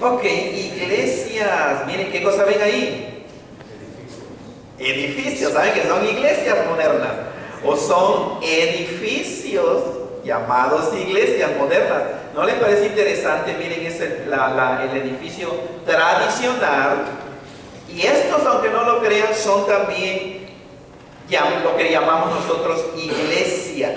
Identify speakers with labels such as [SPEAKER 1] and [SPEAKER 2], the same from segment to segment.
[SPEAKER 1] Ok, iglesias. Miren, ¿qué cosa ven ahí? Edificios. ¿Saben que son iglesias modernas? O son edificios llamados iglesias modernas. ¿No les parece interesante? Miren, es el edificio tradicional. Y estos, aunque no lo crean, son también lo que llamamos nosotros iglesia.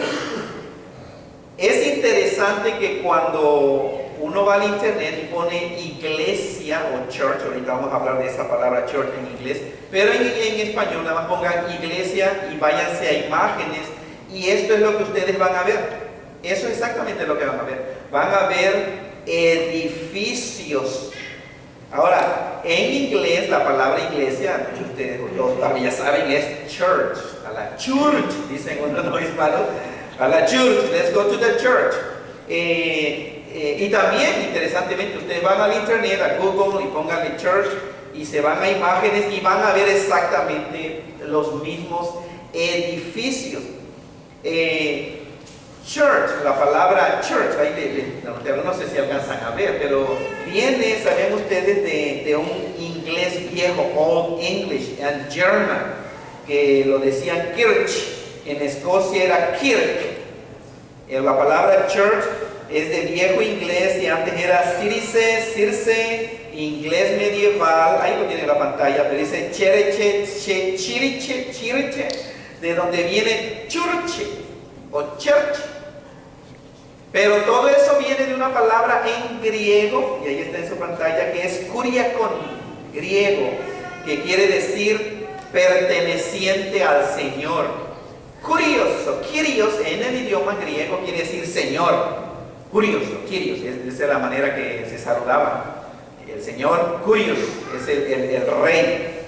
[SPEAKER 1] Es interesante que cuando uno va al internet y pone iglesia o church, ahorita vamos a hablar de esa palabra church en inglés, pero en español nada más pongan iglesia y váyanse a imágenes y esto es lo que ustedes van a ver. Eso es exactamente lo que van a ver. Van a ver edificios. Ahora, en inglés la palabra iglesia, muchos de ustedes todos también ya saben, es church. A la church, dicen uno no hispano. A la church, let's go to the church. Y también, interesantemente, ustedes van al internet, a Google y pónganle church y se van a imágenes y van a ver exactamente los mismos edificios. Church, la palabra church, ahí no sé si alcanzan a ver, pero viene, saben ustedes, de un inglés viejo, Old English and German, que lo decían Kirch, en Escocia era Kirk. La palabra church es de viejo inglés y antes era circe, inglés medieval, ahí lo tiene en la pantalla, pero dice chiriche, de donde viene church o church. Pero todo eso viene de una palabra en griego, y ahí está en su pantalla, que es kuriakon, griego, que quiere decir perteneciente al Señor. Curioso, Kyrios en el idioma griego quiere decir Señor. Curioso, Kyrios, esa es la manera que se saludaba. El Señor, Kyrios, es el rey.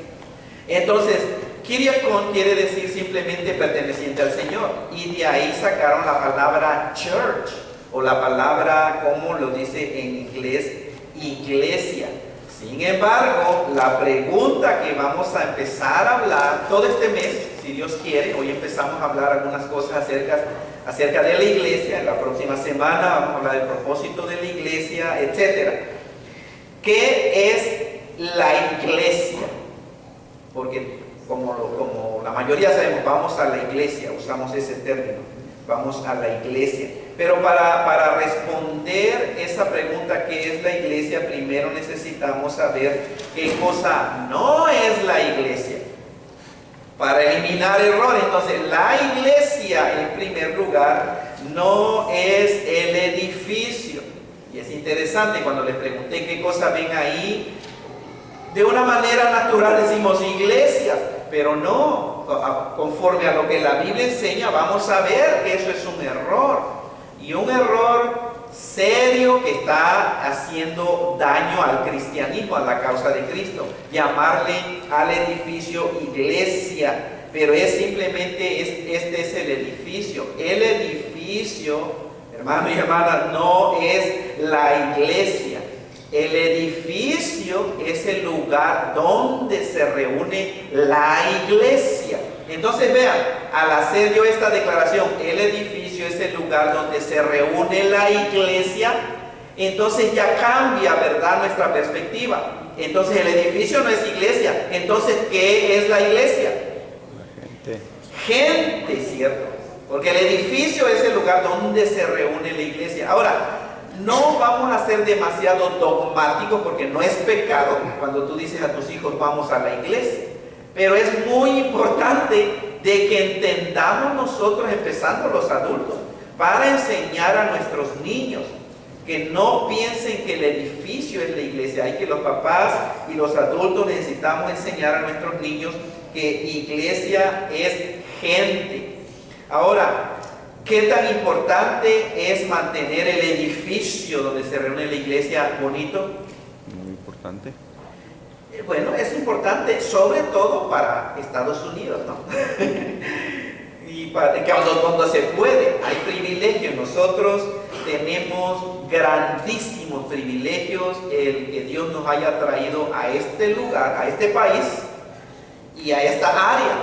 [SPEAKER 1] Entonces, Kyriakon quiere decir simplemente perteneciente al Señor. Y de ahí sacaron la palabra church, o la palabra, como lo dice en inglés, iglesia. Sin embargo, la pregunta que vamos a empezar a hablar todo este mes, si Dios quiere, hoy empezamos a hablar algunas cosas acerca de la iglesia, en la próxima semana vamos a hablar del propósito de la iglesia, etc. ¿Qué es la iglesia? Porque como la mayoría sabemos, vamos a la iglesia, usamos ese término, vamos a la iglesia. Pero para responder esa pregunta, ¿qué es la iglesia? Primero necesitamos saber qué cosa no es la iglesia, para eliminar errores. Entonces, la iglesia, en primer lugar, no es el edificio. Y es interesante, cuando les pregunté qué cosa ven ahí, de una manera natural decimos iglesias, pero no, conforme a lo que la Biblia enseña, vamos a ver que eso es un error. Y un error serio que está haciendo daño al cristianismo, a la causa de Cristo. Llamarle al edificio iglesia, pero es simplemente, este es el edificio. El edificio, hermano y hermana, no es la iglesia. El edificio es el lugar donde se reúne la iglesia. Entonces vean, al hacer yo esta declaración, el edificio es el lugar donde se reúne la iglesia, entonces ya cambia, ¿verdad?, nuestra perspectiva. Entonces el edificio no es iglesia. Entonces, ¿qué es la iglesia? Gente, ¿cierto? Porque el edificio es el lugar donde se reúne la iglesia. Ahora, no vamos a ser demasiado dogmáticos porque no es pecado cuando tú dices a tus hijos vamos a la iglesia. Pero es muy importante de que entendamos nosotros, empezando los adultos, para enseñar a nuestros niños que no piensen que el edificio es la iglesia. Hay que los papás y los adultos necesitamos enseñar a nuestros niños que iglesia es gente. Ahora, ¿qué tan importante es mantener el edificio donde se reúne la iglesia bonito?
[SPEAKER 2] Muy importante.
[SPEAKER 1] Bueno, es importante sobre todo para Estados Unidos, ¿no? Y para que cuando se puede, hay privilegios. Nosotros tenemos grandísimos privilegios, el que Dios nos haya traído a este lugar, a este país y a esta área,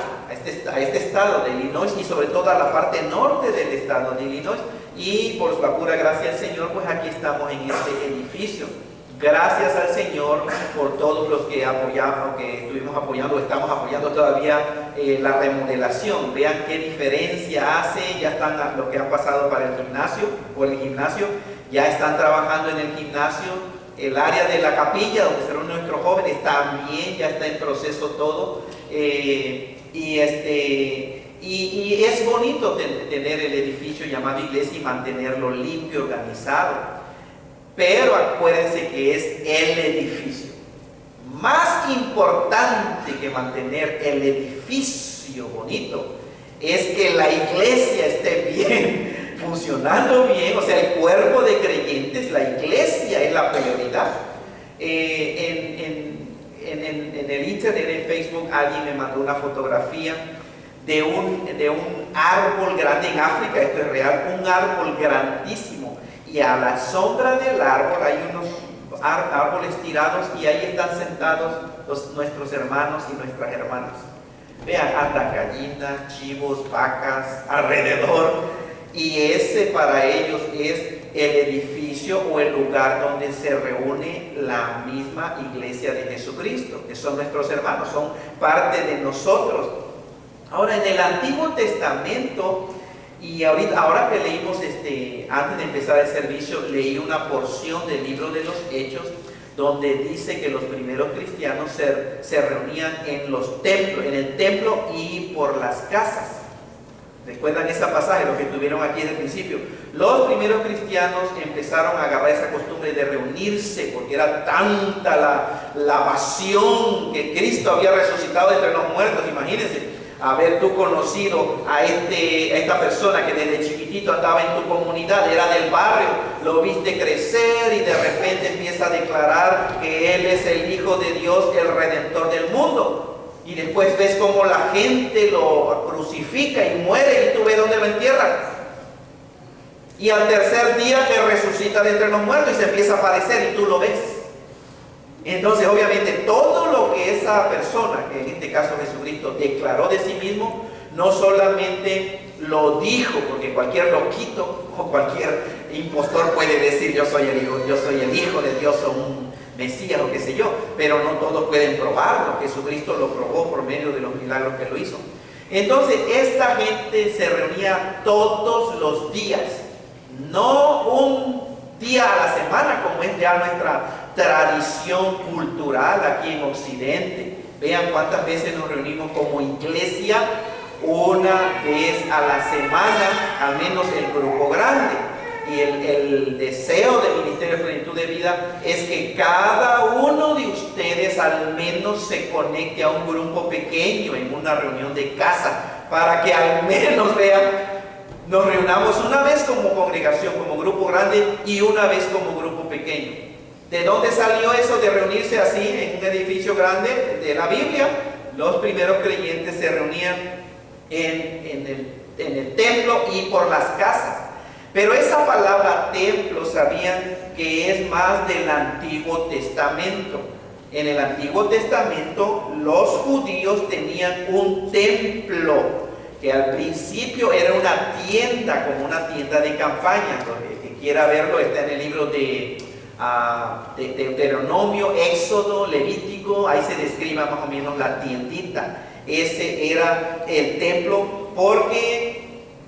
[SPEAKER 1] a este estado de Illinois y sobre todo a la parte norte del estado de Illinois. Y por la pura gracia del Señor, pues aquí estamos en este edificio Gracias al Señor por todos los que apoyamos, que estuvimos apoyando, estamos apoyando todavía la remodelación. Vean qué diferencia hace. Ya están los que han pasado para el gimnasio, por el gimnasio, ya están trabajando en el gimnasio. El área de la capilla donde serán nuestros jóvenes también ya está en proceso todo. Y es bonito tener el edificio llamado iglesia y mantenerlo limpio, organizado. Pero acuérdense que es el edificio. Más importante que mantener el edificio bonito es que la iglesia esté bien, funcionando bien. O sea, el cuerpo de creyentes, la iglesia es la prioridad. En el internet, en Facebook, alguien me mandó una fotografía de un árbol grande en África. Esto es real, un árbol grandísimo. Y a la sombra del árbol hay unos árboles tirados y ahí están sentados nuestros hermanos y nuestras hermanas. Vean, anda gallinas, chivos, vacas alrededor. Y ese para ellos es el edificio o el lugar donde se reúne la misma iglesia de Jesucristo, que son nuestros hermanos, son parte de nosotros. Ahora, en el Antiguo Testamento, y ahora que leímos, antes de empezar el servicio, leí una porción del libro de los Hechos, donde dice que los primeros cristianos se reunían en los templos, en el templo y por las casas. ¿Recuerdan ese pasaje, lo que tuvieron aquí desde el principio? Los primeros cristianos empezaron a agarrar esa costumbre de reunirse, porque era tanta la pasión que Cristo había resucitado entre los muertos. Imagínense, haber tú conocido a esta persona que desde chiquitito andaba en tu comunidad, era del barrio, lo viste crecer y de repente empieza a declarar que Él es el Hijo de Dios, el Redentor del mundo. Y después ves cómo la gente lo crucifica y muere y tú ves dónde lo entierran. Y al tercer día Él resucita de entre los muertos y se empieza a aparecer y tú lo ves. Entonces, obviamente, todo lo que esa persona, que en este caso Jesucristo, declaró de sí mismo, no solamente lo dijo, porque cualquier loquito o cualquier impostor puede decir yo soy el hijo de Dios o un Mesías o qué sé yo, pero no todos pueden probarlo. Jesucristo lo probó por medio de los milagros que lo hizo. Entonces, esta gente se reunía todos los días, no un día a la semana, como es ya nuestra tradición cultural aquí en Occidente. Vean cuántas veces nos reunimos como iglesia, una vez a la semana, al menos el grupo grande. Y el deseo del Ministerio de Plenitud de Vida es que cada uno de ustedes al menos se conecte a un grupo pequeño en una reunión de casa, para que al menos vean, nos reunamos una vez como congregación, como grupo grande, y una vez como grupo pequeño. ¿De dónde salió eso de reunirse así en un edificio grande? De la Biblia. Los primeros creyentes se reunían en el templo y por las casas. Pero esa palabra templo, sabían que es más del Antiguo Testamento. En el Antiguo Testamento los judíos tenían un templo, que al principio era una tienda, como una tienda de campaña. El que quiera verlo está en el libro de Deuteronomio, Éxodo, Levítico. Ahí se describe más o menos la tiendita. Ese era el templo,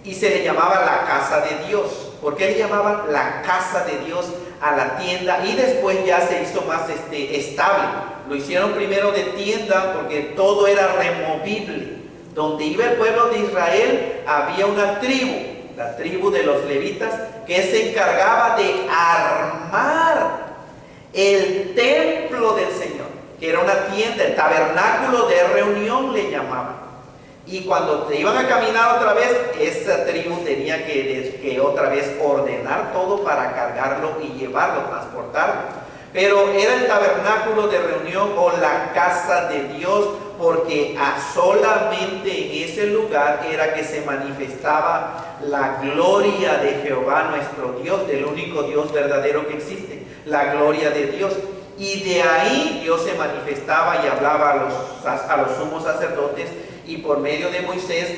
[SPEAKER 1] y se le llamaba la casa de Dios. ¿Por qué le llamaban la casa de Dios a la tienda? Y después ya se hizo más estable. Lo hicieron primero de tienda porque todo era removible. Donde iba el pueblo de Israel había una tribu, la tribu de los levitas, que se encargaba de armar el templo del Señor, que era una tienda, el tabernáculo de reunión le llamaban. Y cuando te iban a caminar otra vez, esa tribu tenía que otra vez ordenar todo para cargarlo y llevarlo, transportarlo. Pero era el tabernáculo de reunión o la casa de Dios, porque solamente en ese lugar era que se manifestaba la gloria de Jehová nuestro Dios, del único Dios verdadero que existe, la gloria de Dios. Y de ahí Dios se manifestaba y hablaba a los sumos sacerdotes, y por medio de Moisés,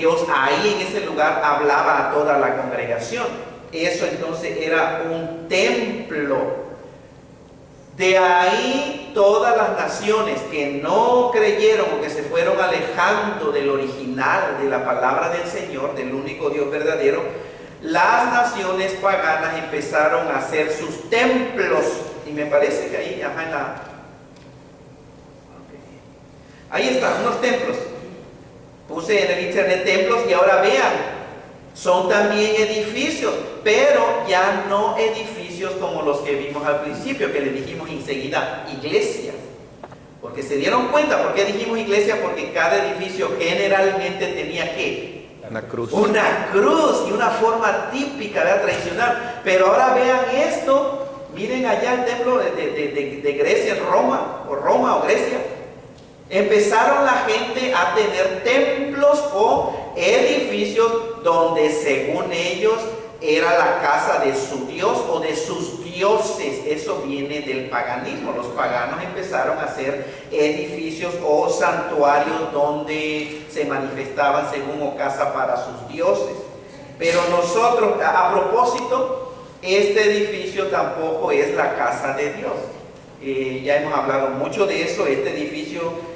[SPEAKER 1] Dios ahí en ese lugar hablaba a toda la congregación. Eso entonces era un templo. De ahí todas las naciones que no creyeron o que se fueron alejando del original, de la palabra del Señor, del único Dios verdadero, las naciones paganas empezaron a hacer sus templos. Y me parece que ahí, ahí están unos templos. Puse en el internet templos y ahora vean, son también edificios, pero ya no edificios como los que vimos al principio, que le dijimos enseguida, iglesias. Porque se dieron cuenta, ¿por qué dijimos iglesia? Porque cada edificio generalmente tenía ¿qué?
[SPEAKER 2] Una cruz.
[SPEAKER 1] Una cruz y una forma típica, ¿verdad? Tradicional. Pero ahora vean esto, miren allá el templo de Grecia, en Roma o Grecia. Empezaron la gente a tener templos o edificios donde según ellos era la casa de su Dios o de sus dioses. Eso viene del paganismo. Los paganos empezaron a hacer edificios o santuarios donde se manifestaban según o casa para sus dioses. Pero nosotros, a propósito, este edificio tampoco es la casa de Dios. Ya hemos hablado mucho de eso. Este edificio,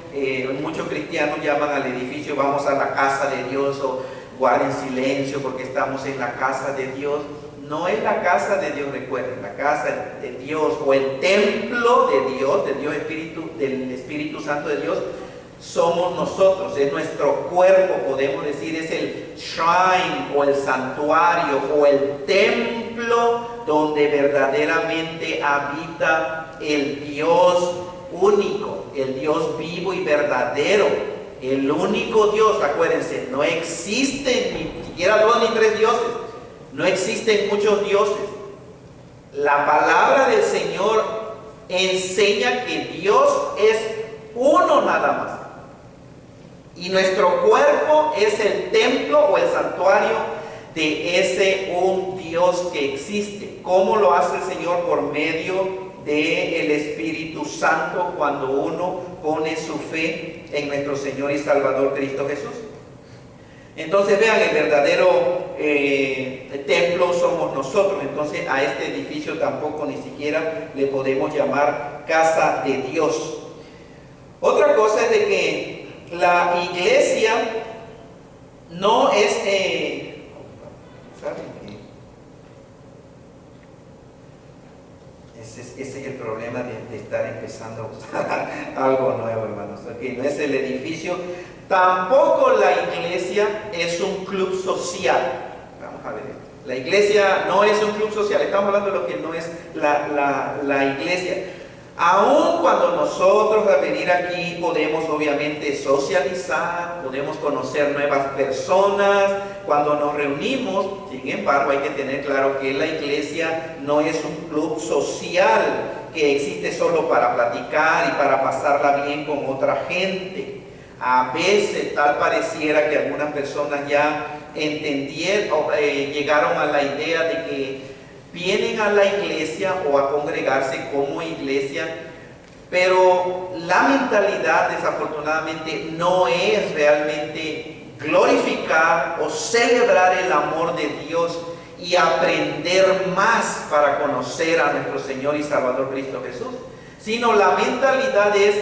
[SPEAKER 1] muchos cristianos llaman al edificio vamos a la casa de Dios o guarden silencio porque estamos en la casa de Dios. No es la casa de Dios, recuerden, la casa de Dios o el templo de Dios, del Espíritu Santo de Dios, somos nosotros, es nuestro cuerpo, podemos decir, es el shrine o el santuario o el templo donde verdaderamente habita el Dios único, el Dios vivo y verdadero, el único Dios. Acuérdense, no existen ni siquiera 2 ni 3 dioses, no existen muchos dioses. La palabra del Señor enseña que Dios es uno nada más. Y nuestro cuerpo es el templo o el santuario de ese un Dios que existe. ¿Cómo lo hace el Señor? Por medio del Espíritu Santo, cuando uno pone su fe en nuestro Señor y Salvador Cristo Jesús. Entonces vean, el verdadero templo somos nosotros. Entonces a este edificio tampoco ni siquiera le podemos llamar casa de Dios. Otra cosa es de que la iglesia no es, ¿saben? Ese es el problema de estar empezando a usar algo nuevo, hermanos. Okay, no es el edificio. Tampoco la iglesia es un club social. Vamos a ver esto. La iglesia no es un club social. Estamos hablando de lo que no es la iglesia. Aun cuando nosotros al venir aquí podemos obviamente socializar, podemos conocer nuevas personas, cuando nos reunimos, sin embargo hay que tener claro que la iglesia no es un club social que existe solo para platicar y para pasarla bien con otra gente. A veces tal pareciera que algunas personas ya entendieron o llegaron a la idea de que vienen a la iglesia o a congregarse como iglesia, pero la mentalidad desafortunadamente no es realmente glorificar o celebrar el amor de Dios y aprender más para conocer a nuestro Señor y Salvador Cristo Jesús, sino la mentalidad es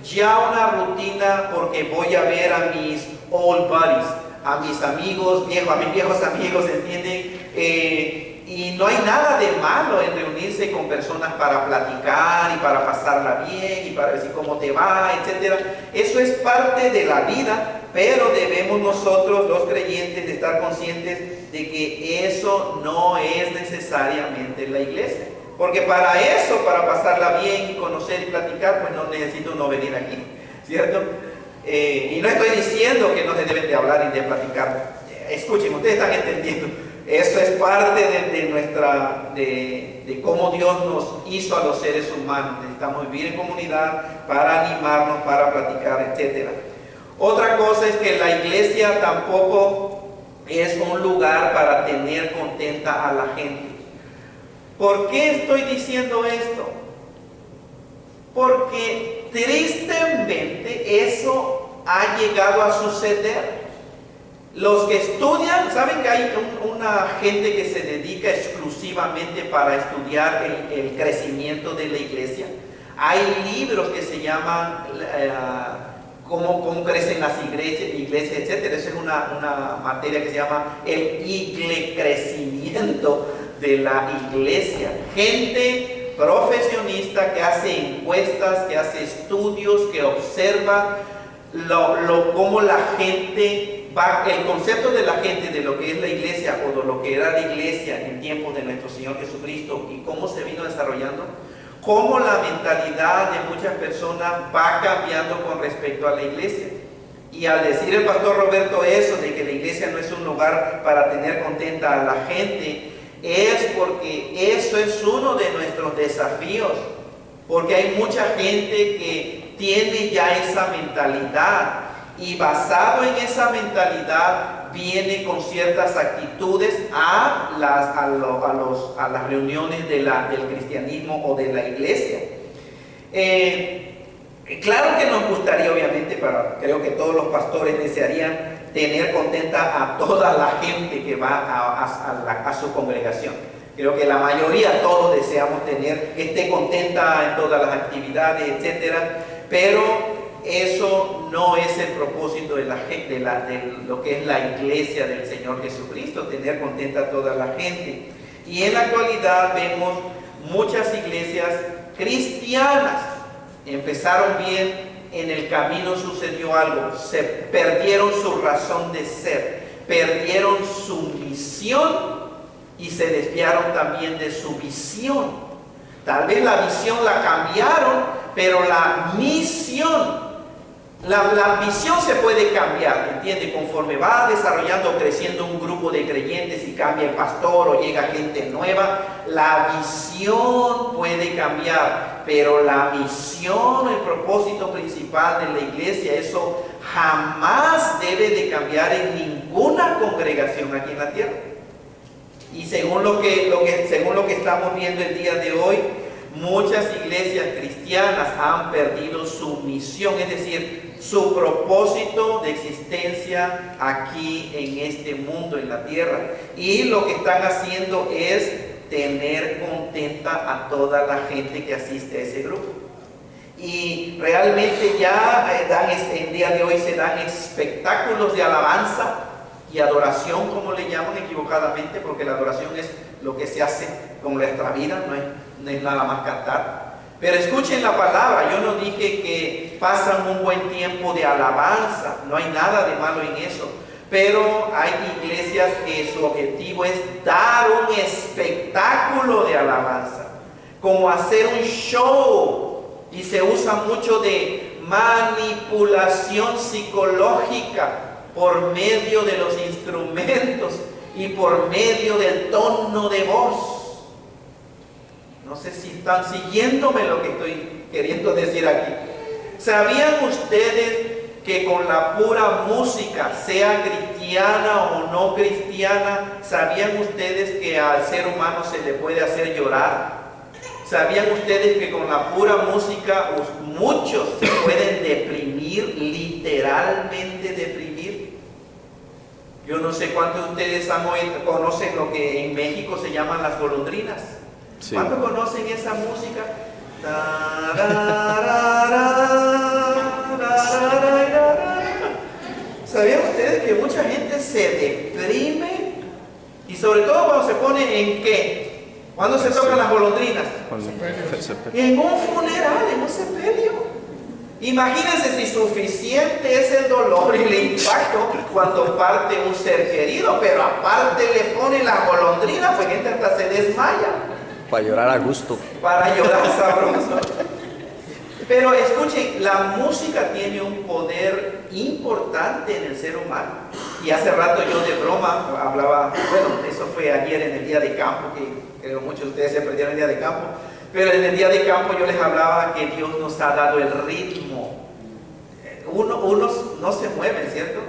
[SPEAKER 1] ya una rutina porque voy a ver a mis old buddies, a mis amigos viejos, a mis viejos amigos, ¿entienden? Y no hay nada de malo en reunirse con personas para platicar y para pasarla bien y para decir cómo te va, etc. Eso es parte de la vida, pero debemos nosotros, los creyentes, de estar conscientes de que eso no es necesariamente la iglesia. Porque para eso, para pasarla bien y conocer y platicar, pues no necesito no venir aquí, ¿cierto? Y no estoy diciendo que no se deben de hablar y de platicar. Escuchen, ustedes están entendiendo. Eso es parte de cómo Dios nos hizo a los seres humanos. Necesitamos vivir en comunidad para animarnos, para platicar, etc. Otra cosa es que la iglesia tampoco es un lugar para tener contenta a la gente. ¿Por qué estoy diciendo esto? Porque tristemente eso ha llegado a suceder. Los que estudian, ¿saben que hay una gente que se dedica exclusivamente para estudiar el crecimiento de la iglesia? Hay libros que se llaman cómo crecen las iglesias, etc. Esa es una materia que se llama el crecimiento de la iglesia. Gente profesionista que hace encuestas, que hace estudios, que observa cómo la gente va, el concepto de la gente de lo que es la iglesia o de lo que era la iglesia en tiempos de nuestro Señor Jesucristo y cómo se vino desarrollando, cómo la mentalidad de muchas personas va cambiando con respecto a la iglesia. Y al decir el pastor Roberto eso, de que la iglesia no es un lugar para tener contenta a la gente, es porque eso es uno de nuestros desafíos, porque hay mucha gente que tiene ya esa mentalidad y basado en esa mentalidad viene con ciertas actitudes a las reuniones del cristianismo o de la iglesia. Claro que nos gustaría, obviamente, creo que todos los pastores desearían tener contenta a toda la gente que va a su congregación. Creo que la mayoría, todos deseamos que esté contenta en todas las actividades, etcétera, pero eso no es el propósito de lo que es la iglesia del Señor Jesucristo, tener contenta a toda la gente. Y en la actualidad vemos muchas iglesias cristianas. Empezaron bien, en el camino sucedió algo, se perdieron su razón de ser, perdieron su misión y se desviaron también de su visión. Tal vez la visión la cambiaron, pero la misión, la visión se puede cambiar, ¿entiende? Conforme va desarrollando, creciendo un grupo de creyentes y cambia el pastor o llega gente nueva, la visión puede cambiar, pero la misión, el propósito principal de la iglesia, eso jamás debe de cambiar en ninguna congregación aquí en la tierra. Y según lo que estamos viendo el día de hoy, muchas iglesias cristianas han perdido su misión, es decir, su propósito de existencia aquí en este mundo, en la tierra. Y lo que están haciendo es tener contenta a toda la gente que asiste a ese grupo. Y realmente ya el día de hoy se dan espectáculos de alabanza y adoración, como le llaman equivocadamente, porque la adoración es lo que se hace con nuestra vida, no es nada más cantar. Pero escuchen la palabra, yo no dije que pasan un buen tiempo de alabanza, no hay nada de malo en eso, pero hay iglesias que su objetivo es dar un espectáculo de alabanza, como hacer un show, y se usa mucho de manipulación psicológica por medio de los instrumentos y por medio del tono de voz. No sé si están siguiéndome lo que estoy queriendo decir aquí. ¿Sabían ustedes que con la pura música, sea cristiana o no cristiana, sabían ustedes que al ser humano se le puede hacer llorar? ¿Sabían ustedes que con la pura música muchos se pueden deprimir, literalmente deprimir? Yo no sé cuántos de ustedes conocen lo que en México se llaman las golondrinas. Sí. ¿Cuántos conocen esa música? ¿Sabían ustedes que mucha gente se deprime? Y sobre todo cuando se pone en qué? ¿Cuándo se tocan las golondrinas? En un funeral, en un sepelio. Imagínense si suficiente es el dolor y el impacto cuando parte un ser querido, pero aparte le ponen la golondrina, pues gente hasta se desmaya.
[SPEAKER 2] Para llorar a gusto.
[SPEAKER 1] Para llorar sabroso. Pero escuchen, la música tiene un poder importante en el ser humano. Y hace rato yo de broma hablaba, bueno, eso fue ayer en el día de campo, que creo muchos de ustedes se perdieron el día de campo. Pero en el día de campo yo les hablaba que Dios nos ha dado el ritmo. Unos no se mueven, ¿cierto?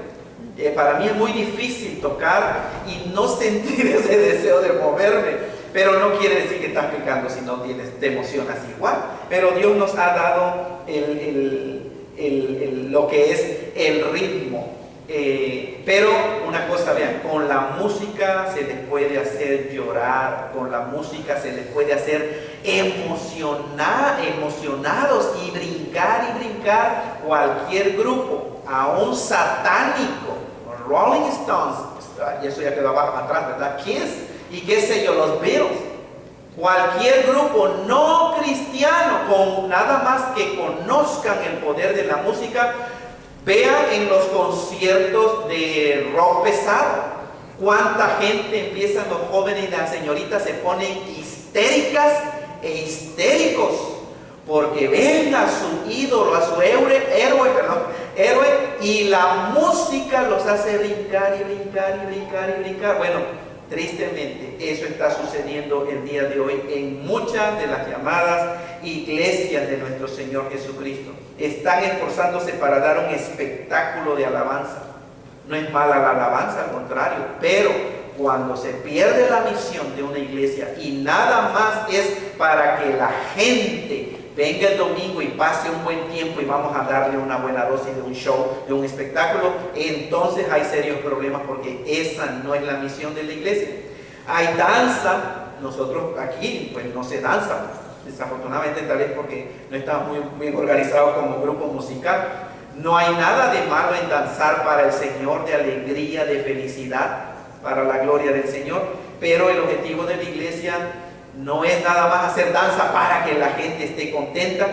[SPEAKER 1] Para mí es muy difícil tocar y no sentir ese deseo de moverme. Pero no quiere decir que estás pecando si no te emocionas igual. Pero Dios nos ha dado lo que es el ritmo. Pero una cosa, vean, con la música se les puede hacer llorar, con la música se les puede hacer emocionados y brincar cualquier grupo, aún satánico, Rolling Stones, y eso ya quedó abajo atrás, ¿verdad? Kiss, y qué sé yo, los Beatles, cualquier grupo no cristiano, con nada más que conozcan el poder de la música. Vean en los conciertos de rock pesado, cuánta gente empiezan, los jóvenes y las señoritas se ponen histéricas e histéricos, porque ven a su ídolo, a su héroe, y la música los hace brincar. Bueno, tristemente, eso está sucediendo el día de hoy en muchas de las llamadas iglesias de nuestro Señor Jesucristo. Están esforzándose para dar un espectáculo de alabanza. No es mala la alabanza, al contrario, pero cuando se pierde la misión de una iglesia y nada más es para que la gente venga el domingo y pase un buen tiempo y vamos a darle una buena dosis de un show, de un espectáculo, entonces hay serios problemas, porque esa no es la misión de la iglesia. Hay danza, nosotros aquí pues no se danza, desafortunadamente, tal vez porque no estamos muy bien organizados como grupo musical. No hay nada de malo en danzar para el Señor, de alegría, de felicidad, para la gloria del Señor, pero el objetivo de la iglesia no es nada más hacer danza para que la gente esté contenta.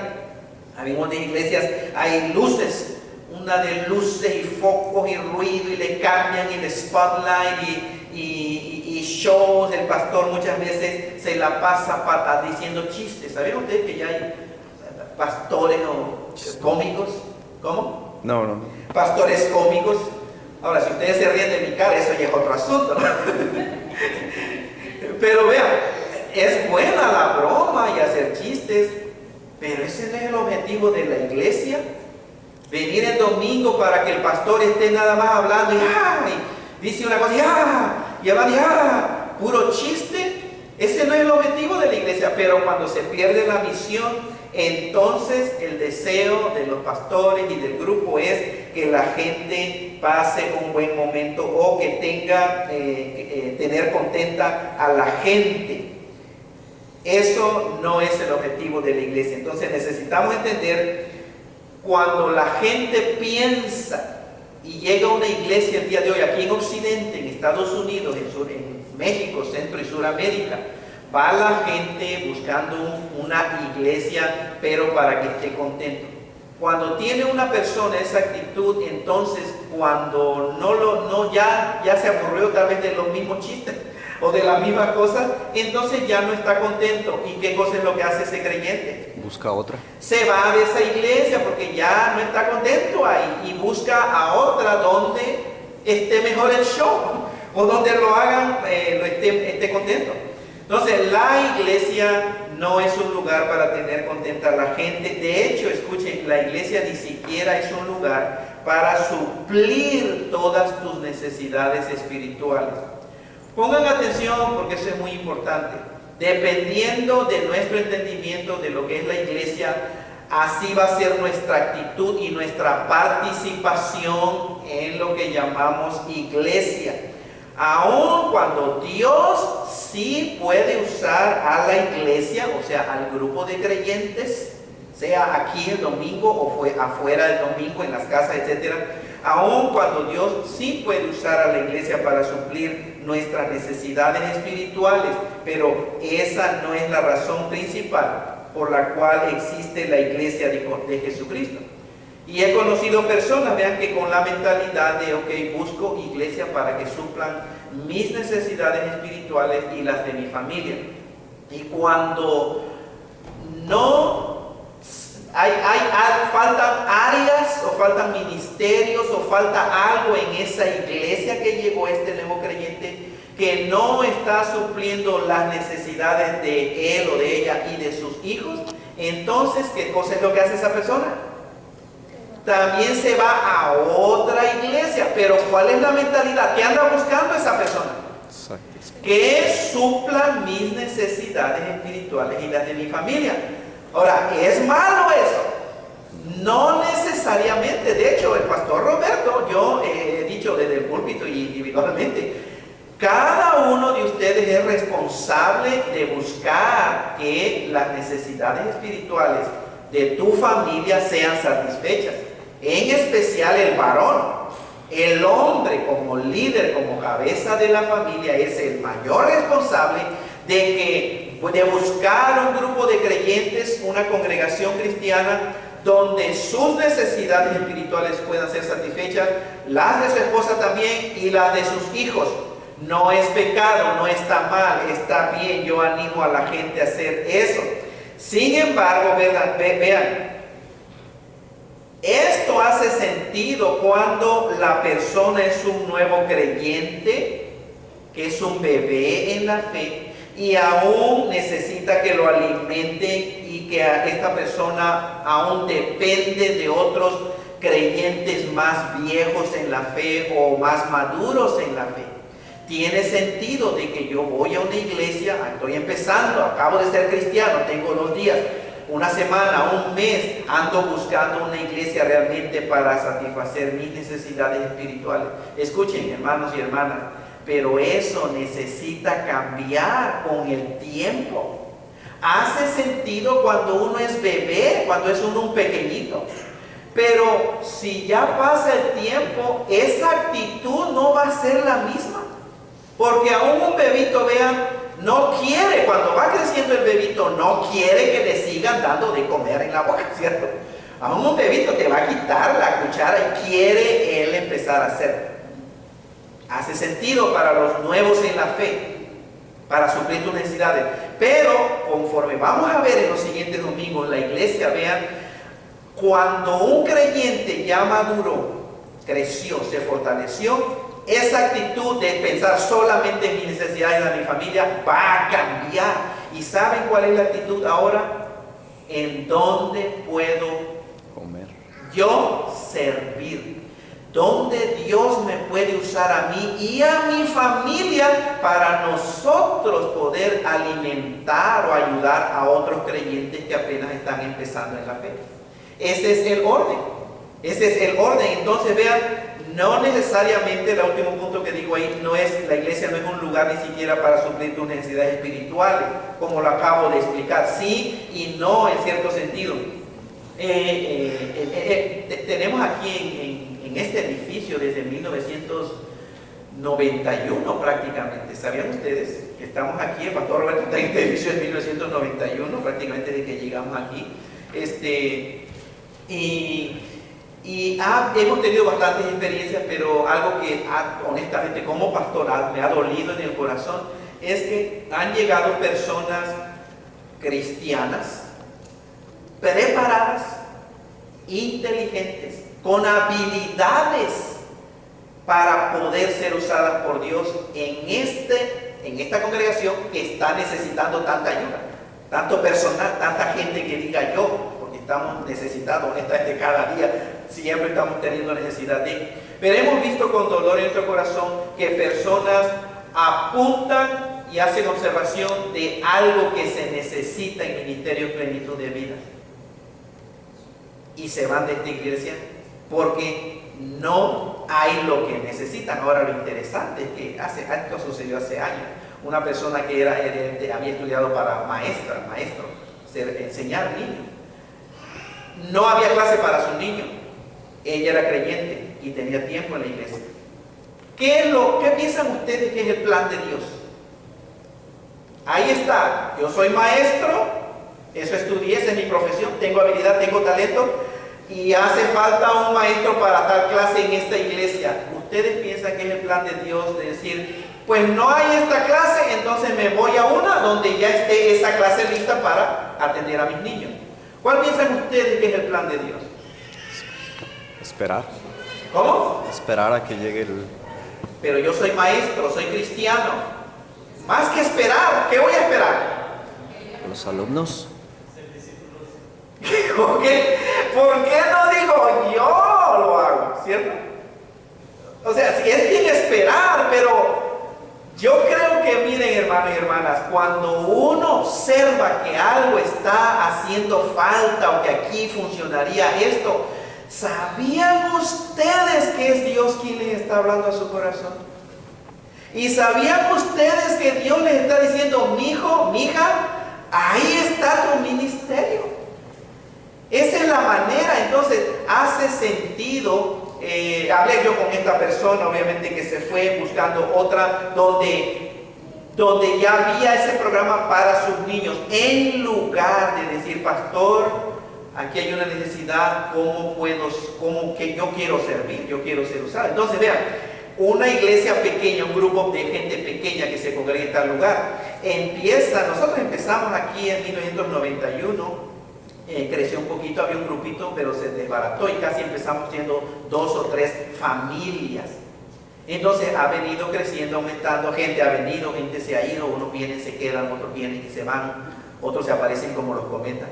[SPEAKER 1] En muchas iglesias hay luces, una de luces y focos y ruido, y le cambian y le spotlight y shows. El pastor muchas veces se la pasa diciendo chistes. ¿Saben ustedes que ya hay pastores cómicos? ¿Cómo?
[SPEAKER 2] No.
[SPEAKER 1] Pastores cómicos. Ahora, si ustedes se ríen de mi cara, eso ya es otro asunto, ¿no? Pero vean, es buena la broma y hacer chistes, pero ese no es el objetivo de la iglesia. Venir el domingo para que el pastor esté nada más hablando y dice una cosa y habla puro chiste. Ese no es el objetivo de la iglesia. Pero cuando se pierde la misión, entonces el deseo de los pastores y del grupo es que la gente pase un buen momento, o que tenga tener contenta a la gente. Eso no es el objetivo de la iglesia. Entonces necesitamos entender, cuando la gente piensa y llega a una iglesia el día de hoy, aquí en Occidente, en Estados Unidos, en México, Centro y Suramérica, va la gente buscando una iglesia, pero para que esté contento. Cuando tiene una persona esa actitud, entonces cuando ya se aburrió tal vez de los mismos chistes o de las mismas cosas, entonces ya no está contento. ¿Y qué cosa es lo que hace ese creyente?
[SPEAKER 2] Busca otra.
[SPEAKER 1] Se va de esa iglesia porque ya no está contento ahí y busca a otra donde esté mejor el show, o donde lo hagan, esté contento. Entonces, la iglesia no es un lugar para tener contenta a la gente. De hecho, escuchen, la iglesia ni siquiera es un lugar para suplir todas tus necesidades espirituales. Pongan atención, porque eso es muy importante. Dependiendo de nuestro entendimiento de lo que es la iglesia, así va a ser nuestra actitud y nuestra participación en lo que llamamos iglesia. Aun cuando Dios sí puede usar a la iglesia, o sea, al grupo de creyentes, sea aquí el domingo o fue afuera del domingo en las casas, etc. Aun cuando Dios sí puede usar a la iglesia para suplir nuestras necesidades espirituales, pero esa no es la razón principal por la cual existe la iglesia de Jesucristo. Y he conocido personas, vean, que con la mentalidad de, ok, busco iglesia para que suplan mis necesidades espirituales y las de mi familia. Y cuando no faltan áreas, o faltan ministerios, o falta algo en esa iglesia que llegó este nuevo creyente, que no está supliendo las necesidades de él o de ella y de sus hijos, entonces, ¿qué cosa es lo que hace esa persona? También se va a otra iglesia. Pero ¿cuál es la mentalidad? ¿Qué anda buscando esa persona? Que suplan mis necesidades espirituales y las de mi familia. Ahora, ¿es malo eso? No necesariamente. De hecho, el pastor Roberto, yo he dicho desde el púlpito y individualmente, cada uno de ustedes es responsable de buscar que las necesidades espirituales de tu familia sean satisfechas. En especial el varón. El hombre como líder, como cabeza de la familia, es el mayor responsable de buscar un grupo de creyentes, una congregación cristiana, donde sus necesidades espirituales puedan ser satisfechas, las de su esposa también y las de sus hijos. No es pecado, no está mal, está bien. Yo animo a la gente a hacer eso. Sin embargo, vean, esto hace sentido cuando la persona es un nuevo creyente, que es un bebé en la fe, y aún necesita que lo alimenten y que esta persona aún depende de otros creyentes más viejos en la fe o más maduros en la fe. Tiene sentido de que yo voy a una iglesia, estoy empezando, acabo de ser cristiano, tengo 2 días, una semana, un mes, ando buscando una iglesia realmente para satisfacer mis necesidades espirituales. Escuchen, hermanos y hermanas, pero eso necesita cambiar con el tiempo. Hace sentido cuando uno es bebé, cuando es uno un pequeñito. Pero si ya pasa el tiempo, esa actitud no va a ser la misma. Porque aún un bebito, vean, no quiere, cuando va creciendo el bebito, no quiere que le sigan dando de comer en la boca, ¿cierto? Aún un bebito te va a quitar la cuchara y quiere él empezar a hacer. Hace sentido para los nuevos en la fe, para suplir tus necesidades. Pero conforme vamos a ver en los siguientes domingos, la iglesia, vean, cuando un creyente ya maduró, creció, se fortaleció, esa actitud de pensar solamente en mis necesidades de mi familia va a cambiar. ¿Y saben cuál es la actitud ahora? ¿En dónde puedo
[SPEAKER 2] comer?
[SPEAKER 1] Yo servir. ¿Dónde Dios me puede usar a mí y a mi familia para nosotros poder alimentar o ayudar a otros creyentes que apenas están empezando en la fe? Ese es el orden. Ese es el orden. Entonces vean, no necesariamente, el último punto que digo ahí, la iglesia no es un lugar ni siquiera para suplir tus necesidades espirituales, como lo acabo de explicar. Sí y no, en cierto sentido. Tenemos aquí en este edificio desde 1991 prácticamente. ¿Sabían ustedes que estamos aquí? El pastor Roberto está en este edificio en 1991, prácticamente desde que llegamos aquí. Hemos tenido bastantes experiencias, pero algo que honestamente como pastoral me ha dolido en el corazón es que han llegado personas cristianas, preparadas, inteligentes, con habilidades para poder ser usadas por Dios en esta congregación que está necesitando tanta ayuda, tanto personal, tanta gente que diga yo, porque estamos necesitados honestamente cada día. Siempre estamos teniendo necesidad de. Pero hemos visto con dolor en nuestro corazón que personas apuntan y hacen observación de algo que se necesita en Ministerio Plenitud de Vida. Y se van de esta iglesia porque no hay lo que necesitan. Ahora lo interesante es que esto sucedió hace años. Una persona que había estudiado para maestro, enseñar niños. No había clase para su niño. Ella era creyente y tenía tiempo en la iglesia. ¿Qué piensan ustedes que es el plan de Dios? Ahí está, yo soy maestro, eso estudié, esa es mi profesión, tengo habilidad, tengo talento y hace falta un maestro para dar clase en esta iglesia. ¿Ustedes piensan que es el plan de Dios de decir, pues no hay esta clase, entonces me voy a una donde ya esté esa clase lista para atender a mis niños? ¿Cuál piensan ustedes que es el plan de Dios?
[SPEAKER 2] Esperar.
[SPEAKER 1] ¿Cómo?
[SPEAKER 2] Esperar a que llegue el...
[SPEAKER 1] Pero yo soy maestro, soy cristiano. Más que esperar, ¿qué voy a esperar?
[SPEAKER 2] Los alumnos.
[SPEAKER 1] ¿Por qué no digo yo lo hago? ¿Cierto? O sea, si es bien esperar, pero Yo creo que, miren, hermanos y hermanas, cuando uno observa que algo está haciendo falta o que aquí funcionaría esto, ¿sabían ustedes que es Dios quien les está hablando a su corazón? ¿Y sabían ustedes que Dios les está diciendo, mijo, mija, ahí está tu ministerio? Esa es la manera. Entonces hace sentido. Hablé yo con esta persona, obviamente, que se fue buscando otra donde ya había ese programa para sus niños, en lugar de decir, pastor, aquí hay una necesidad, ¿cómo que yo quiero servir? Yo quiero ser usado. Entonces vean, una iglesia pequeña, un grupo de gente pequeña que se congrega en tal lugar, nosotros empezamos aquí en 1991. Creció un poquito, había un grupito, pero se desbarató y casi empezamos siendo 2 o 3 familias. Entonces ha venido creciendo, aumentando, gente ha venido, gente se ha ido, unos vienen, se quedan, otros vienen y se van, otros se aparecen como los cometas.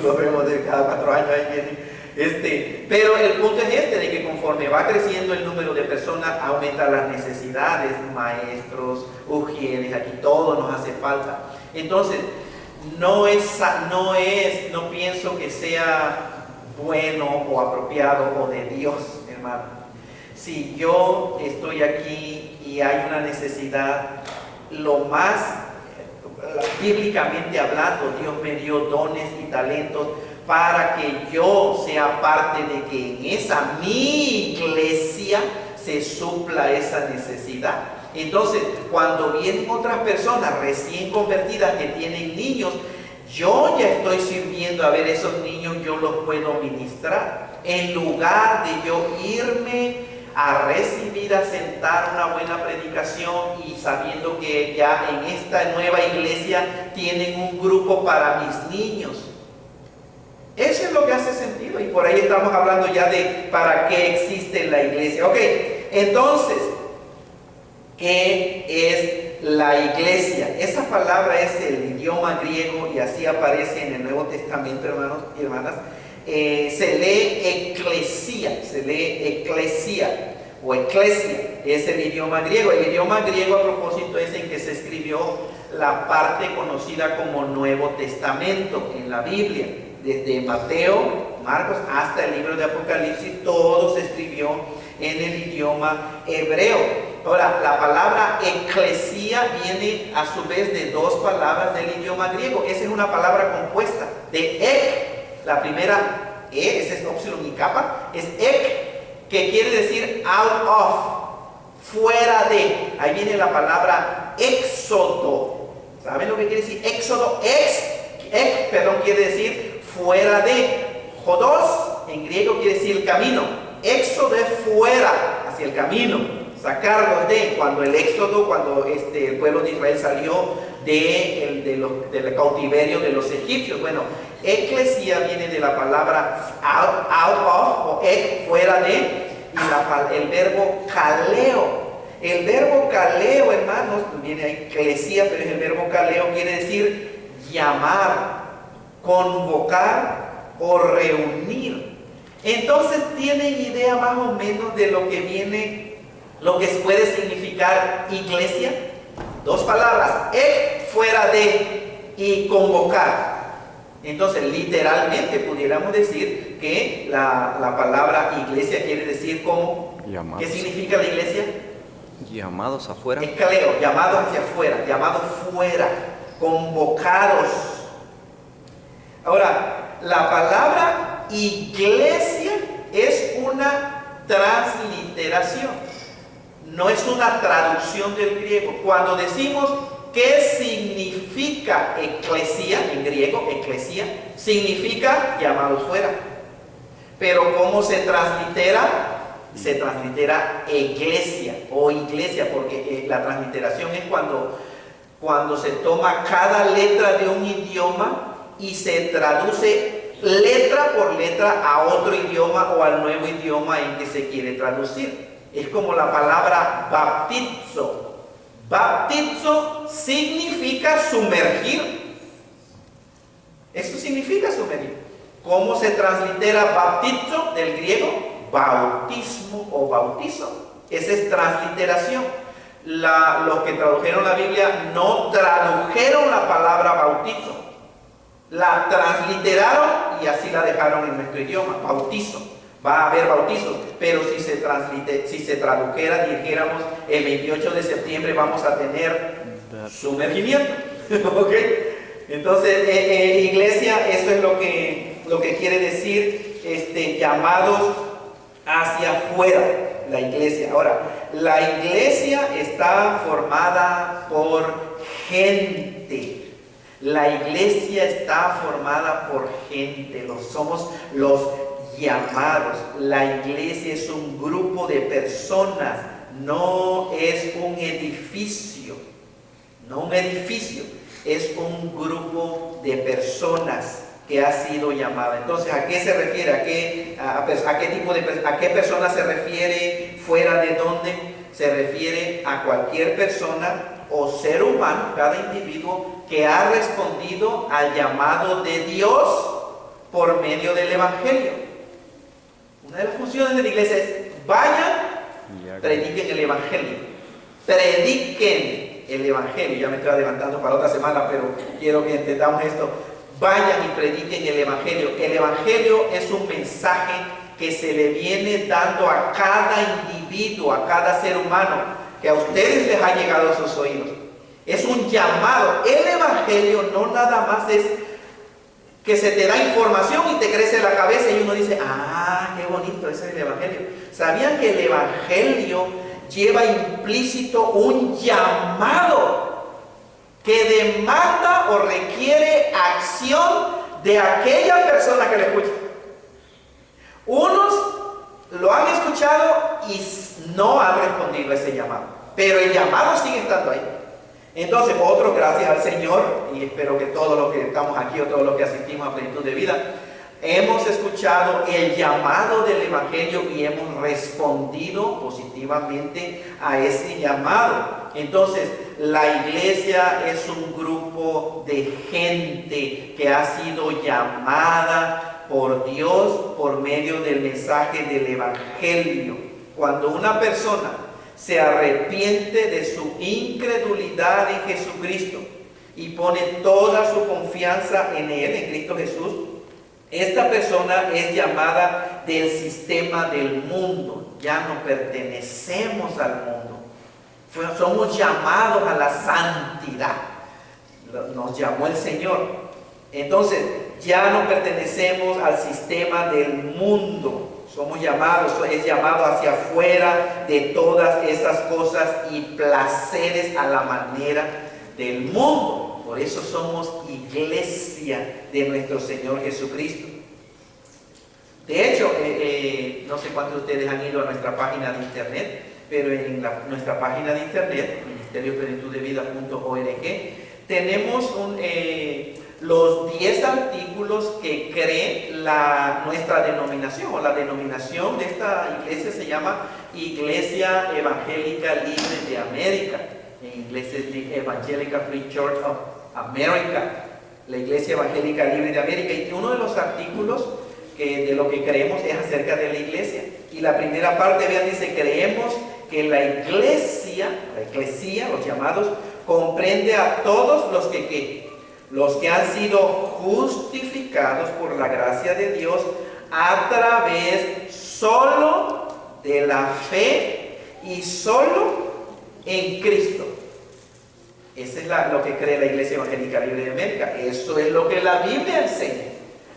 [SPEAKER 1] Los vemos de cada 4 años, ahí vienen. Pero el punto es de que conforme va creciendo el número de personas, aumentan las necesidades, maestros, ujieres, aquí todo nos hace falta. Entonces, no pienso que sea bueno o apropiado o de Dios, hermano. Si yo estoy aquí y hay una necesidad, bíblicamente hablando, Dios me dio dones y talentos para que yo sea parte de que en esa mi iglesia se supla esa necesidad. Entonces, cuando vienen otras personas recién convertidas que tienen niños, yo ya estoy sirviendo a ver esos niños, yo los puedo ministrar. En lugar de yo irme a recibir, a sentar una buena predicación y sabiendo que ya en esta nueva iglesia tienen un grupo para mis niños. Eso es lo que hace sentido y por ahí estamos hablando ya de para qué existe la iglesia. Ok, entonces, ¿qué es la iglesia? Esa palabra es el idioma griego y así aparece en el Nuevo Testamento, hermanos y hermanas. Se lee eclesia o eclesia, es el idioma griego. El idioma griego, a propósito, es en que se escribió la parte conocida como Nuevo Testamento en la Biblia. Desde Mateo, Marcos hasta el libro de Apocalipsis, todo se escribió en el idioma hebreo. Ahora, la palabra eclesia viene a su vez de 2 palabras del idioma griego. Esa es una palabra compuesta de ek, la primera esa es opsilon y kappa, es ek, que quiere decir out of, fuera de. Ahí viene la palabra éxodo. ¿Saben lo que quiere decir éxodo? Quiere decir fuera de. Jodos en griego quiere decir camino. Éxodo es fuera, hacia el camino, sacarlos de. Cuando el el pueblo de Israel salió del cautiverio de los egipcios. Bueno, eclesia viene de la palabra out of o fuera de, y el verbo kaleo. El verbo kaleo, hermanos, viene ahí eclesia, pero es el verbo kaleo, quiere decir llamar, convocar o reunir. Entonces, ¿tienen idea más o menos de lo que puede significar iglesia? 2 palabras, fuera de y convocar. Entonces, literalmente pudiéramos decir que la palabra iglesia quiere decir ¿cómo?
[SPEAKER 2] Llamados.
[SPEAKER 1] ¿Qué significa la iglesia?
[SPEAKER 2] Llamados afuera.
[SPEAKER 1] Escaleo, llamados hacia afuera, llamados fuera, convocados. Ahora, la palabra iglesia es una transliteración, no es una traducción del griego. Cuando decimos ¿qué significa eclesia en griego? Eclesia significa llamados fuera. Pero ¿cómo se translitera? Se translitera iglesia o iglesia, porque la transliteración es cuando se toma cada letra de un idioma y se traduce letra por letra a otro idioma o al nuevo idioma en que se quiere traducir. Es como la palabra baptizo. Baptizo significa sumergir. Eso significa sumergir. ¿Cómo se translitera baptizo del griego? Bautismo o bautizo. Esa es transliteración. los que tradujeron la Biblia no tradujeron la palabra bautizo. La transliteraron y así la dejaron en nuestro idioma, bautizo. Va a haber bautizos, pero si se tradujera, dijéramos, el 28 de septiembre vamos a tener sumergimiento. ¿Ok? Entonces, iglesia, eso es lo que quiere decir, llamados hacia afuera, la iglesia. Ahora, la iglesia está formada por gente. La iglesia está formada por gente. Somos los llamados. La iglesia es un grupo de personas, no es un edificio. No un edificio, es un grupo de personas que ha sido llamada. Entonces, ¿a qué se refiere? ¿A qué persona se refiere? ¿Fuera de dónde? Se refiere a cualquier persona o ser humano, cada individuo que ha respondido al llamado de Dios por medio del Evangelio. Una de las funciones de la iglesia es: vayan, prediquen el Evangelio. Prediquen el Evangelio. Ya me estoy adelantando para otra semana, pero quiero que entendamos esto. Vayan y prediquen el Evangelio. El Evangelio es un mensaje que se le viene dando a cada individuo, a cada ser humano, que a ustedes les ha llegado a sus oídos. Es un llamado. El Evangelio no nada más es que se te da información y te crece la cabeza y uno dice: ah, qué bonito, ese es el Evangelio. ¿Sabían que el Evangelio lleva implícito un llamado que demanda o requiere acción de aquella persona que lo escucha? Unos lo han escuchado y no han respondido a ese llamado, pero el llamado sigue estando ahí. Entonces, otros, gracias al Señor, y espero que todos los que estamos aquí o todos los que asistimos a Plenitud de Vida, hemos escuchado el llamado del Evangelio y hemos respondido positivamente a ese llamado. Entonces, la iglesia es un grupo de gente que ha sido llamada por Dios por medio del mensaje del Evangelio. Cuando una persona se arrepiente de su incredulidad en Jesucristo y pone toda su confianza en Él, en Cristo Jesús, esta persona es llamada del sistema del mundo. Ya no pertenecemos al mundo. Somos llamados a la santidad. Nos llamó el Señor. Entonces, ya no pertenecemos al sistema del mundo. Somos llamados, es llamado hacia afuera de todas esas cosas y placeres a la manera del mundo. Por eso somos iglesia de nuestro Señor Jesucristo. De hecho, no sé cuántos de ustedes han ido a nuestra página de internet, pero en nuestra página de internet, ministerioplenitud-de-vida.org, tenemos los 10 artículos que cree nuestra denominación, o la denominación de esta iglesia se llama Iglesia Evangélica Libre de América. En inglés es Evangelical Free Church of America, la Iglesia Evangélica Libre de América. Y uno de los artículos de lo que creemos es acerca de la iglesia. Y la primera parte, vean, dice: creemos que la iglesia, los llamados, comprende a todos los que han sido justificados por la gracia de Dios a través solo de la fe y solo en Cristo. Eso es lo que cree la Iglesia Evangélica Libre de América. Eso es lo que la Biblia enseña.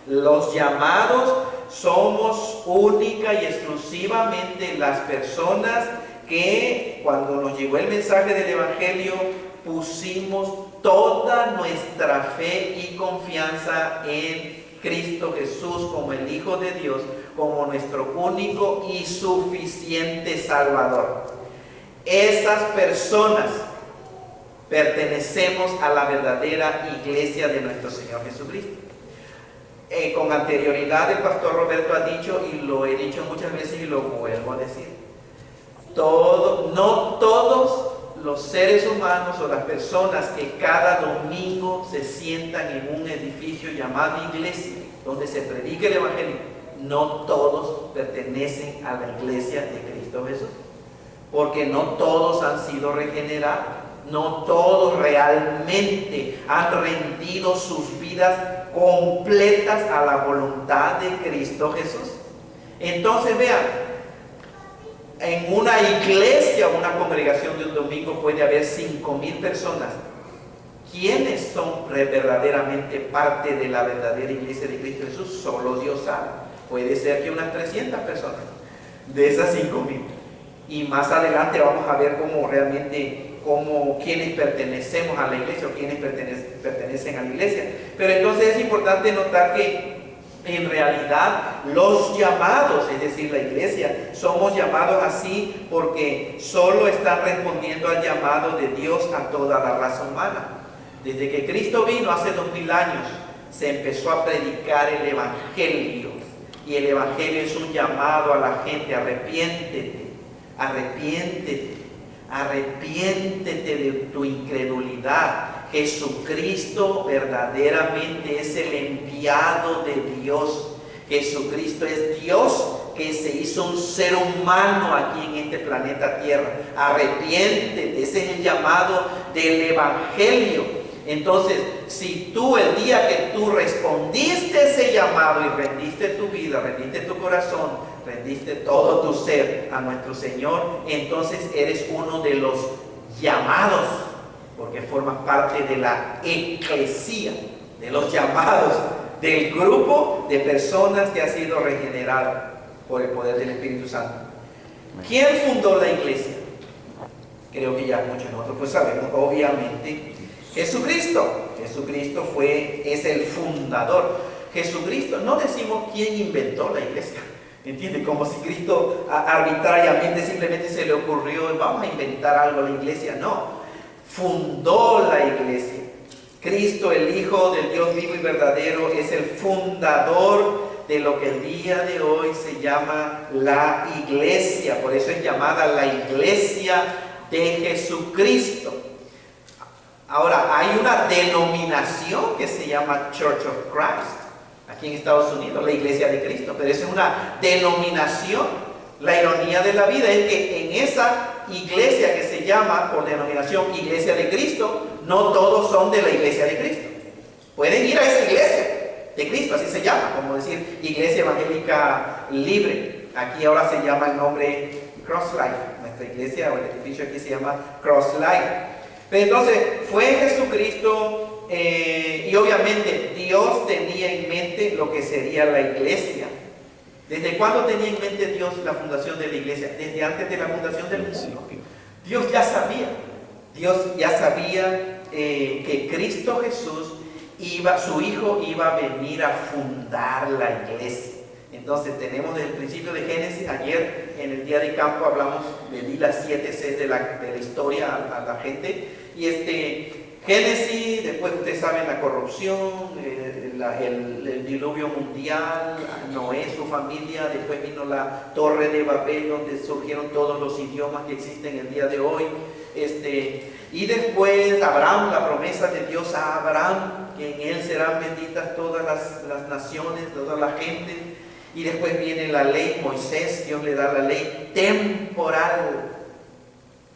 [SPEAKER 1] Los llamados somos única y exclusivamente las personas que, cuando nos llegó el mensaje del Evangelio, pusimos toda nuestra fe y confianza en Cristo Jesús como el Hijo de Dios, como nuestro único y suficiente Salvador. Esas personas pertenecemos a la verdadera iglesia de nuestro Señor Jesucristo. Con anterioridad el pastor Roberto ha dicho, y lo he dicho muchas veces y lo vuelvo a decir: no todos los seres humanos o las personas que cada domingo se sientan en un edificio llamado iglesia, donde se predica el Evangelio, no todos pertenecen a la iglesia de Cristo Jesús. porque no todos han sido regenerados, no todos realmente han rendido sus vidas completas a la voluntad de Cristo Jesús. Entonces vean, en una iglesia, una congregación de un domingo puede haber 5,000 personas. ¿Quiénes son verdaderamente parte de la verdadera iglesia de Cristo Jesús? Solo Dios sabe. Puede ser que unas 300 personas de esas 5,000. Y más adelante vamos a ver cómo realmente, quienes pertenecemos a la iglesia o quienes pertenecen a la iglesia. Pero entonces es importante notar que en realidad los llamados, es decir, la iglesia, somos llamados así porque solo están respondiendo al llamado de Dios a toda la raza humana. Desde que Cristo vino hace 2000 años, se empezó a predicar el Evangelio. Y el Evangelio es un llamado a la gente: arrepiéntete, arrepiéntete, arrepiéntete de tu incredulidad. Jesucristo verdaderamente es el enviado de Dios. Jesucristo es Dios que se hizo un ser humano aquí en este planeta Tierra. Arrepiéntete, ese es el llamado del Evangelio. Entonces, si tú el día que tú respondiste ese llamado y rendiste tu vida, rendiste tu corazón, rendiste todo tu ser a nuestro Señor, entonces eres uno de los llamados, porque formas parte de la eclesía, de los llamados, del grupo de personas que ha sido regenerado por el poder del Espíritu Santo. ¿Quién fundó la iglesia? Creo que ya muchos de nosotros pues sabemos, obviamente, Jesucristo. Jesucristo es el fundador. Jesucristo, no decimos quién inventó la iglesia, ¿entiende? Como si Cristo arbitrariamente simplemente se le ocurrió, vamos a inventar algo a la iglesia. No, fundó la iglesia. Cristo, el Hijo del Dios vivo y verdadero, es el fundador de lo que el día de hoy se llama la iglesia. Por eso es llamada la iglesia de Jesucristo. Ahora, hay una denominación que se llama Church of Christ, aquí en Estados Unidos, la Iglesia de Cristo, pero es una denominación. La ironía de la vida es que en esa iglesia que se llama por denominación Iglesia de Cristo, no todos son de la Iglesia de Cristo. Pueden ir a esa iglesia de Cristo, así se llama, como decir Iglesia Evangélica Libre. Aquí ahora se llama el nombre Cross Life, nuestra iglesia o el edificio aquí se llama Cross Life. Pero entonces fue Jesucristo y obviamente Dios tenía en mente lo que sería la iglesia. ¿Desde cuándo tenía en mente Dios la fundación de la iglesia? Desde antes de la fundación del mundo. Dios ya sabía que Cristo Jesús su Hijo iba a venir a fundar la iglesia. Entonces tenemos desde el principio de Génesis. Ayer en el día de campo le di las 7 Cs de la historia a la gente. Y Génesis, después ustedes saben la corrupción, el diluvio mundial, Noé, su familia, después vino la torre de Babel donde surgieron todos los idiomas que existen el día de hoy. Y después Abraham, la promesa de Dios a Abraham, que en él serán benditas todas las naciones, toda la gente. Y después viene la ley, Moisés, Dios le da la ley temporal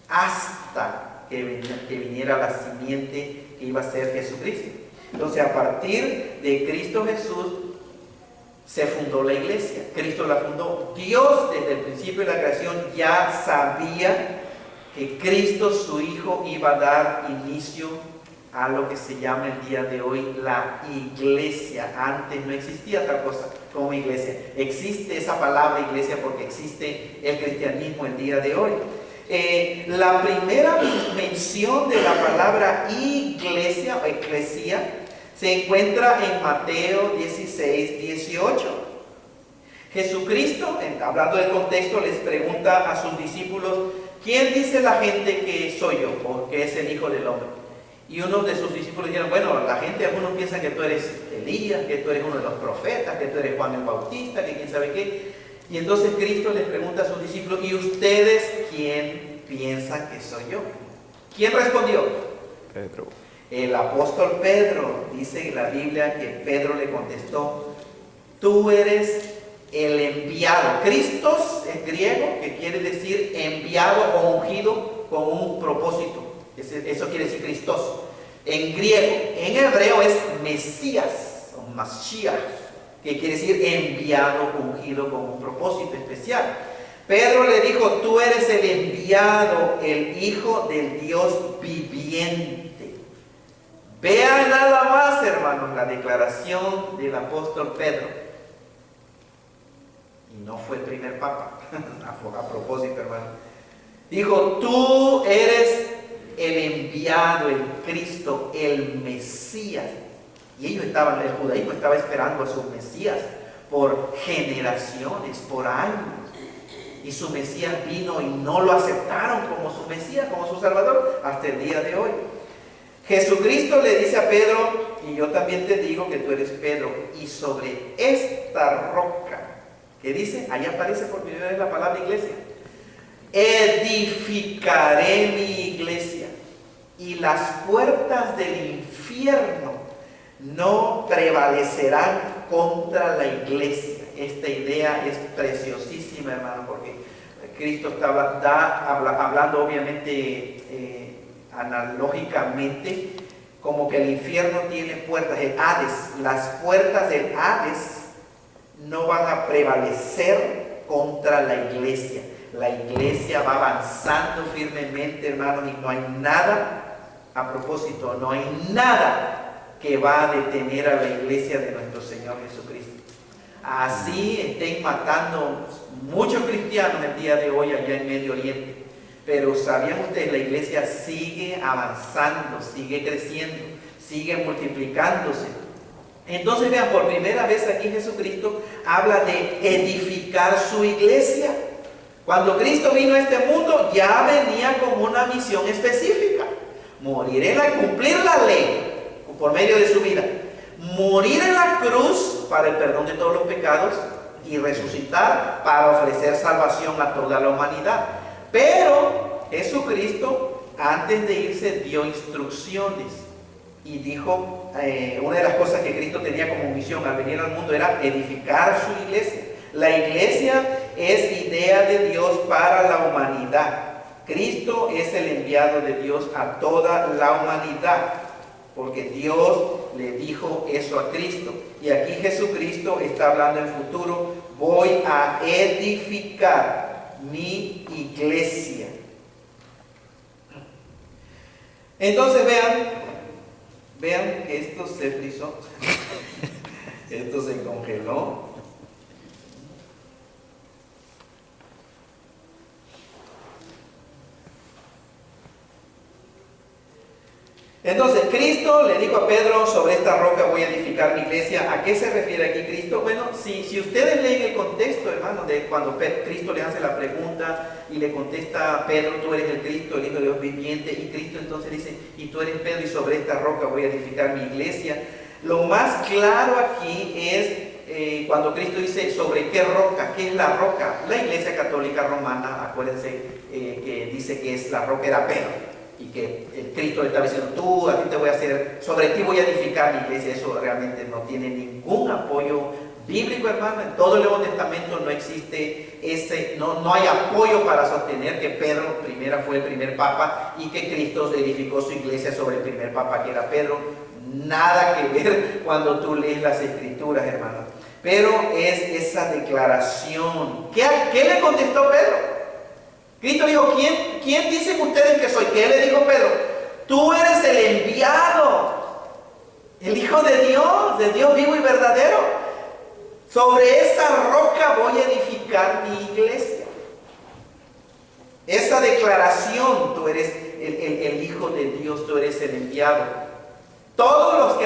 [SPEAKER 1] hasta que viniera la simiente que iba a ser Jesucristo. Entonces, a partir de Cristo Jesús se fundó la iglesia. Cristo la fundó. Dios, desde el principio de la creación, ya sabía que Cristo, su Hijo, iba a dar inicio a lo que se llama el día de hoy la iglesia. Antes no existía tal cosa como iglesia. Existe esa palabra iglesia porque existe el cristianismo el día de hoy. La primera mención de la palabra iglesia o eclesia se encuentra en Mateo 16, 18. Jesucristo, hablando del contexto, les pregunta a sus discípulos: ¿quién dice la gente que soy yo o que es el Hijo del Hombre? Y uno de sus discípulos dijeron: bueno, la gente, algunos piensan que tú eres Elías, que tú eres uno de los profetas, que tú eres Juan el Bautista, que quién sabe qué. Y entonces Cristo les pregunta a sus discípulos: ¿y ustedes quién piensan que soy yo? ¿Quién respondió?
[SPEAKER 2] Pedro.
[SPEAKER 1] El apóstol Pedro. Dice en la Biblia que Pedro le contestó: tú eres el enviado. Christos es griego, que quiere decir enviado o ungido con un propósito. Eso quiere decir Christos. En griego, en hebreo es Mesías o Mashiach, que quiere decir enviado, ungido con un propósito especial. Pedro le dijo, tú eres el enviado, el Hijo del Dios viviente. Vean nada más, hermanos, la declaración del apóstol Pedro. Y no fue el primer papa, a propósito, hermano. Dijo, tú eres el enviado, el Cristo, el Mesías. Y ellos estaban, el judaísmo estaba esperando a su Mesías por generaciones, por años. Y su Mesías vino y no lo aceptaron como su Mesías, como su Salvador, hasta el día de hoy. Jesucristo le dice a Pedro, y yo también te digo que tú eres Pedro, y sobre esta roca, que dice, ahí aparece por primera vez la palabra iglesia, edificaré mi iglesia, y las puertas del infierno no prevalecerán contra la iglesia. Esta idea es preciosísima, hermano, porque Cristo está hablando obviamente analógicamente, como que el infierno tiene puertas, el Hades, las puertas del Hades no van a prevalecer contra la iglesia. La iglesia va avanzando firmemente, hermanos, y no hay nada, a propósito, no hay nada que va a detener a la iglesia de nuestro Señor Jesucristo. Así estén matando muchos cristianos el día de hoy allá en Medio Oriente. Pero ¿sabían ustedes? La iglesia sigue avanzando, sigue creciendo, sigue multiplicándose. Entonces vean, por primera vez aquí Jesucristo habla de edificar su iglesia. Cuando Cristo vino a este mundo ya venía con una misión específica. Cumplir la ley por medio de su vida. Morir en la cruz para el perdón de todos los pecados y resucitar para ofrecer salvación a toda la humanidad. Pero Jesucristo, antes de irse, dio instrucciones y dijo, una de las cosas que Cristo tenía como misión al venir al mundo era edificar su iglesia. La iglesia es idea de Dios para la humanidad. Cristo es el enviado de Dios a toda la humanidad, porque Dios le dijo eso a Cristo. Y aquí Jesucristo está hablando en futuro, voy a edificar mi iglesia. Entonces vean que esto se frizó, esto se congeló. Entonces Cristo le dijo a Pedro, sobre esta roca voy a edificar mi iglesia. ¿A qué se refiere aquí Cristo? Bueno, si ustedes leen el contexto, hermano, de cuando Cristo le hace la pregunta y le contesta a Pedro, tú eres el Cristo, el Hijo de Dios viviente, y Cristo entonces dice, y tú eres Pedro, y sobre esta roca voy a edificar mi iglesia. Lo más claro aquí es cuando Cristo dice, ¿sobre qué roca? ¿Qué es la roca? La Iglesia Católica Romana, acuérdense que dice que la roca era Pedro. Y que el Cristo le estaba diciendo, a ti te voy a hacer, sobre ti voy a edificar mi iglesia. Eso realmente no tiene ningún apoyo bíblico, hermano. En todo el Nuevo Testamento no existe no hay apoyo para sostener que Pedro primero fue el primer papa y que Cristo edificó su iglesia sobre el primer papa que era Pedro. Nada que ver cuando tú lees las escrituras, hermano. Pero es esa declaración. ¿Qué le contestó Pedro? Cristo dijo, ¿quién dicen ustedes que soy? ¿Qué le dijo Pedro? Tú eres el enviado, el Hijo de Dios vivo y verdadero. Sobre esa roca voy a edificar mi iglesia. Esa declaración, tú eres el Hijo de Dios, tú eres el enviado. Todos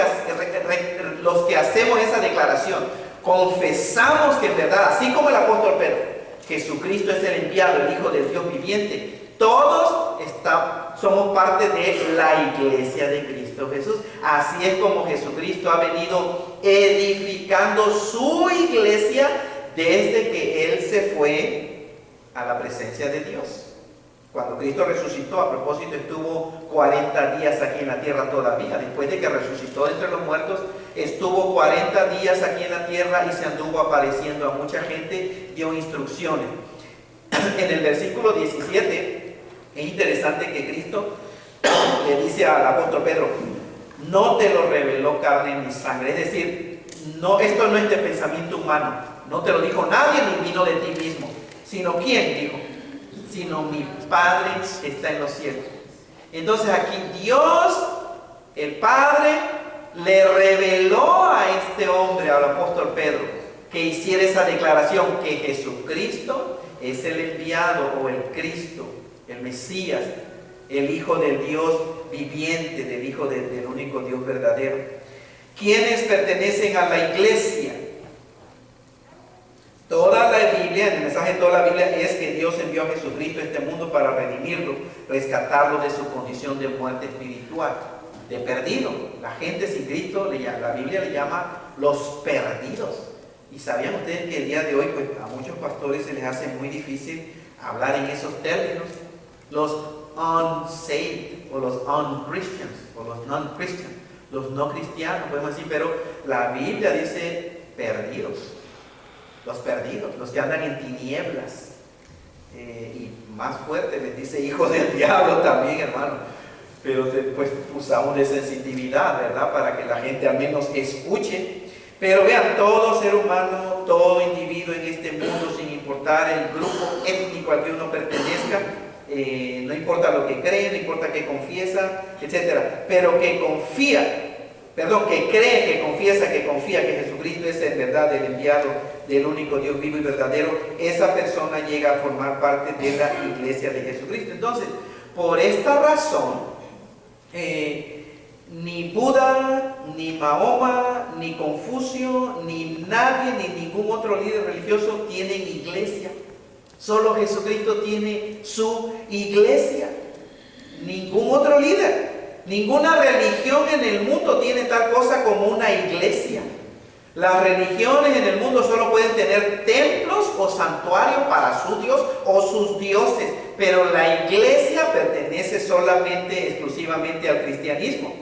[SPEAKER 1] los que hacemos esa declaración, confesamos que en verdad, así como el apóstol Pedro, Jesucristo es el enviado, el Hijo del Dios viviente. Todos somos parte de la iglesia de Cristo Jesús. Así es como Jesucristo ha venido edificando su iglesia desde que Él se fue a la presencia de Dios. Cuando Cristo resucitó, a propósito, estuvo 40 días aquí en la tierra todavía. Después de que resucitó de entre los muertos, estuvo 40 días aquí en la tierra y se anduvo apareciendo a mucha gente, dio instrucciones. En el versículo 17, es interesante que Cristo le dice al apóstol Pedro, no te lo reveló carne ni sangre. Es decir, no, esto no es de pensamiento humano. No te lo dijo nadie ni vino de ti mismo. Sino ¿quién? Dijo, sino mi Padre está en los cielos. Entonces aquí Dios, el Padre, le reveló a este hombre, al apóstol Pedro, que hiciera esa declaración que Jesucristo es el enviado o el Cristo, el Mesías, el Hijo del Dios viviente, del Hijo del único Dios verdadero. ¿Quiénes pertenecen a la iglesia? Toda la Biblia, en el mensaje de toda la Biblia es que Dios envió a Jesucristo a este mundo para redimirlo, rescatarlo de su condición de muerte espiritual, de perdido. La gente sin Cristo, la Biblia le llama los perdidos. Y sabían ustedes que el día de hoy, pues a muchos pastores se les hace muy difícil hablar en esos términos. Los unsaved, o los unchristians, o los non-christians, los no cristianos, podemos decir, pero la Biblia dice perdidos. Los perdidos, los que andan en tinieblas. Y más fuerte les dice hijos del diablo también, hermano. Pero pues usamos de sensitividad, ¿verdad? Para que la gente al menos escuche. Pero vean, todo ser humano, todo individuo en este mundo, sin importar el grupo étnico al que uno pertenezca, no importa lo que cree, no importa qué confiesa, etc. Pero que que cree, que confía que Jesucristo es en verdad el enviado del único Dios vivo y verdadero, esa persona llega a formar parte de la iglesia de Jesucristo. Entonces, por esta razón, ni Buda, ni Mahoma, ni Confucio, ni nadie, ni ningún otro líder religioso tienen iglesia. Solo Jesucristo tiene su iglesia. Ningún otro líder. Ninguna religión en el mundo tiene tal cosa como una iglesia. Las religiones en el mundo solo pueden tener templos o santuarios para su Dios o sus dioses, pero la iglesia pertenece solamente, exclusivamente al cristianismo.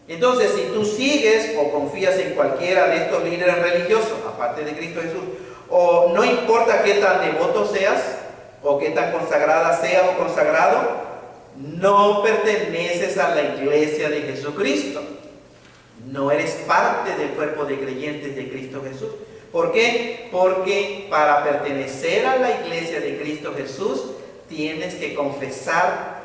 [SPEAKER 1] Entonces, si tú sigues o confías en cualquiera de estos líderes religiosos, aparte de Cristo Jesús, o no importa qué tan devoto seas, o qué tan consagrada seas o consagrado, no perteneces a la iglesia de Jesucristo. No eres parte del cuerpo de creyentes de Cristo Jesús. ¿Por qué? Porque para pertenecer a la iglesia de Cristo Jesús tienes que confesar